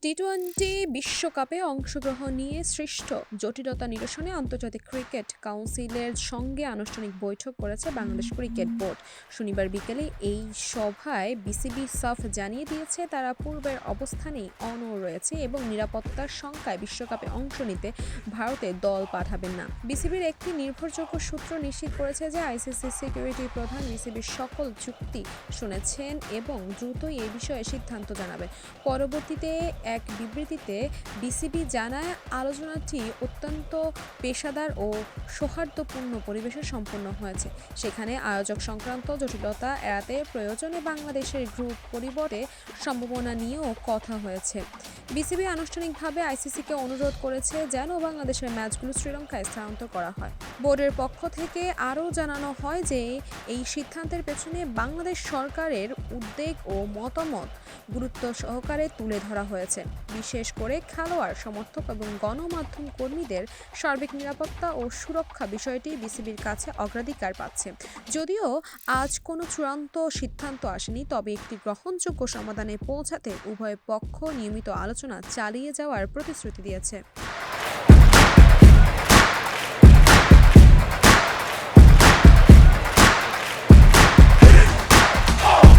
T twenty বিশ্বকাপে অংশগ্রহণ নিয়ে সৃষ্ট জটিলতা নিরসনে আন্তর্জাতিক ক্রিকেট কাউন্সিলের সঙ্গে আনুষ্ঠানিক বৈঠক করেছে বাংলাদেশ ক্রিকেট বোর্ড। শনিবার বিকেলে এই সভায় বিসিবি সাফ জানিয়ে দিয়েছে তারা পূর্বের অবস্থানেই অনড় রয়েছে এবং নিরাপত্তার শঙ্কায় বিশ্বকাপে অংশ নিতে ভারতে দল পাঠাবেন না। বিসিবির একটি নির্ভরযোগ্য সূত্র নিশ্চিত করেছে যে আইসিসি সিকিউরিটি প্রধান বিসিবির সকল যুক্তি শুনেছেন এবং দ্রুতই এ বিষয়ে সিদ্ধান্ত জানাবেন। পরবর্তীতে এক বিবৃতিতে বিসিবি জানায় আলোচনাটি অত্যন্ত পেশাদার ও সৌহার্দ্যপূর্ণ পরিবেশে সম্পন্ন হয়েছে। সেখানে আয়োজক সংক্রান্ত জটিলতা এড়াতে প্রয়োজনে বাংলাদেশের গ্রুপ পরিবর্তে সম্ভাবনা নিয়েও কথা হয়েছে। বিসিবি আনুষ্ঠানিকভাবে আইসিসিকে অনুরোধ করেছে যেন বাংলাদেশের ম্যাচগুলো শ্রীলঙ্কায় স্থানান্তর করা হয়। বোর্ডের পক্ষ থেকে আরও জানানো হয় যে এই সিদ্ধান্তের পেছনে বাংলাদেশ সরকারের উদ্বেগ ও মতামত গুরুত্ব সহকারে তুলে ধরা হয়েছে। বিশেষ করে খেলোয়াড়, সমর্থক এবং গণমাধ্যম কর্মীদের সার্বিক নিরাপত্তা ও সুরক্ষা বিষয়টি বিসিবির কাছে অগ্রাধিকার পাচ্ছে। যদিও আজ কোনো চূড়ান্ত সিদ্ধান্ত আসেনি, তবে একটি গ্রহণযোগ্য সমাধানে পৌঁছাতে উভয় পক্ষ নিয়মিত আলোচনা চালিয়ে যাওয়ার প্রতিশ্রুতি দিয়েছে।